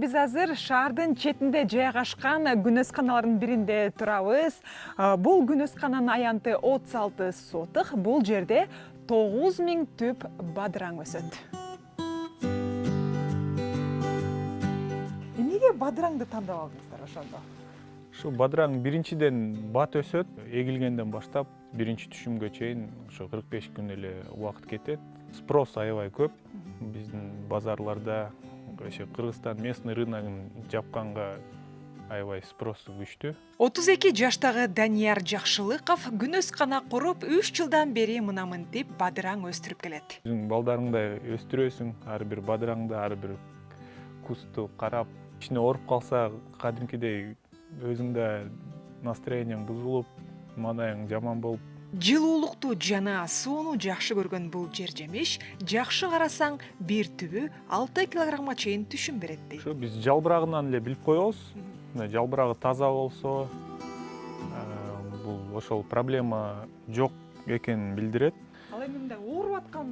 биз азыр шаардын четинде жайгашкан күнөсканалардын биринде турабыз. Бул күнөскананын аянты 36 сотық. Бул жерде 9000 түп бадыраң өсөт. Эмнеге бадыраңды тандап алдыңыздар ошондо? Şu бадыраң биринчиден бат өсөт, эгилгенден баштап биринчи түшүмгө чейин ошо 45 күн эле убакыт кетет. Спрос аябай көп. Биздин базарларда ошо Кыргызстан местный рыногун жапканга аябай спросу күчтүү. 32 жаштагы Данияр Жакшылыков күнөскана куруп 3 жылдан бери мына мынтип бадыраң өстүрүп келет. Өзүң балдарыңды өстүрөсүң, ар бир бадыраңды, ар бир кусту карап, ичине ооруп калса, кадимкидей өзүңдө настроениең бузулуп, маанайың жаман болуп. Жылуулукту жана сууну жакшы көргөн бул жер жемиш жакшы карасаң бир түбү 6 килограммга чейин түшүм берет дейт. Ошо биз жалбырагынан эле билип коебуз. Жалбырагы таза болсо, бул ошол проблема жок экенин билдирет. Ал эми мындай ооруп аткан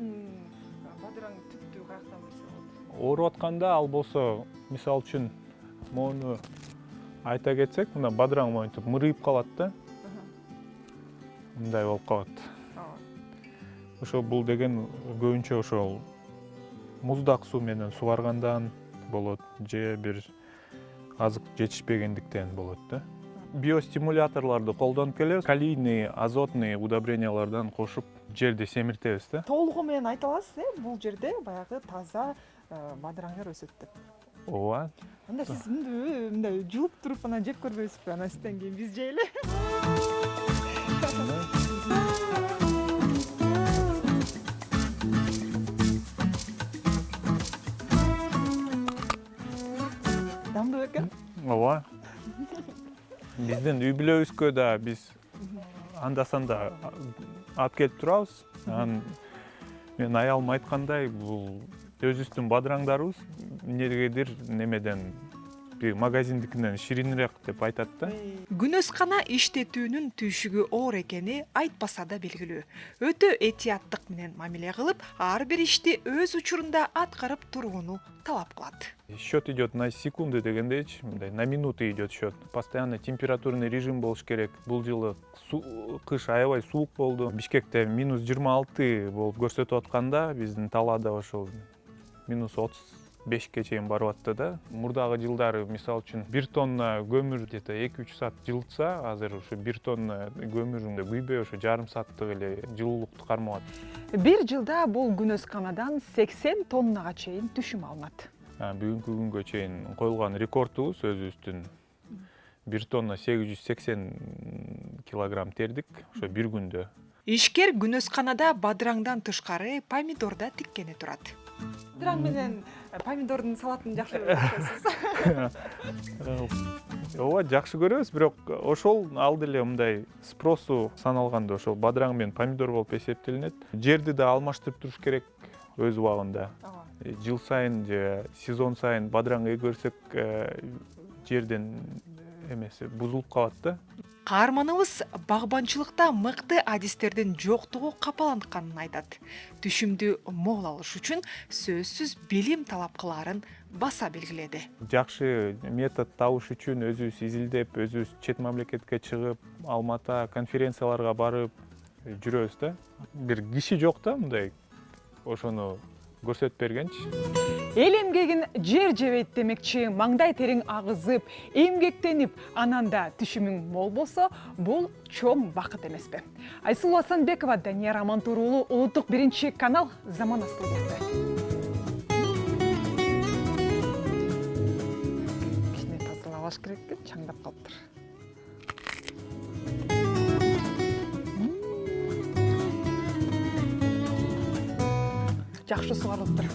бадыраң түптү каяктан билсе болот? Ооруп атканда ал болсо, мисалы үчүн, моуну айта кетсек, мына бадыраң моинтип мырыйып калат да. Мындай болуп калат. Ошо бул деген көбүнчө ошол муздак суу менен сугаргандан болот, же бир азык жетишпегендиктен болот да. Биостимуляторлорду колдонуп келебиз. Калийный, азотный удобрениялардан кошуп жерди семиртебиз да. Толугу менен айта аласыз, бул жерде баягы таза бадыраңдар өсөт деп. Ооба. Анда сиз мындай жууп туруп анан жеп көрбөйсүзбү? Анан сизден кийин биз жейли. Дамдуу экен? Ооба. Биздин үй бүлөбүзгө да биз анда-санда алып келип турабыз. Мен аялым айткандай, бул өзүбүздүн бадыраңдарыбыз эмнегедир немеден магазиндикинен ширинирээк деп айтат да. Күнөскана иштетүүнүн түйшүгү оор экени айтпаса да белгилүү. Өтө этияттык менен мамиле кылып, ар бир ишти өз учурунда аткарып турууну талап кылат. Счет идет на секунды дегендейчи, на минуты идет счет. Постоянно температурный режим болуш керек. Бул жылы кыш аябай суук болду. Бишкекте минус 26 болуп көрсөтүп атканда, биздин талаада ошол минус 35ке чейин барып атты да. Мурдагы жылдары, мисалы үчүн, 1 тонна көмүр где-то 2-3 саат жылытса, азыр ушу 1 тонна көмүрүндө күйбөй, ошо жарым сааттык эле жылуулукту кармап атат. Бир жылда бул күнөсканадан 80 тоннага чейин түшүм алынат. Бүгүнкү күнгө чейин коюлган рекордубуз өзүбүздүн 1 тонна 880 килограмм тердик, ошо бир күндө. Ишкер күнөсканада бадыраңдан тышкары помидор да тиккени турат. Бадыраң менен помидордун салатын жакшы көрөсүз. Ооба, жакшы көрөбүз, бирок ошол ал деле мындай спросу саналганда ошол бадыраң менен помидор болуп эсептелинет. Жерди да алмаштырып туруш керек өз убагында. Жыл сайын же сезон сайын бадыраң эгерсек, жерден эмеси бузулуп калат да. Каарманыбыз багбанчылыкта мыкты адистердин жоктугу капалантканын айтат. Түшүмдү мол алыш үчүн сөзсүз билим талап кылаарын баса белгиледи. Жакшы метод табыш үчүн өзүбүз изилдеп, өзүбүз чет мамлекетке чыгып, Алмата конференцияларга барып жүрөбүз да. Бир киши жок да мындай ошону көрсөтүп бергенчи. Эл эмгегин жер жебейт демекчи, маңдай териң агызып, эмгектенип, ананда түшүмүң мол болсо, бул чоң бакыт эмеспи? Айсулуу Асанбекова, Данияр Амантур уулу, Улуттук биринчи канал, Замана студиясы. Кичине тазалаш керек экен, чаңдап калыптыр. Жакшы сугарылыптыр.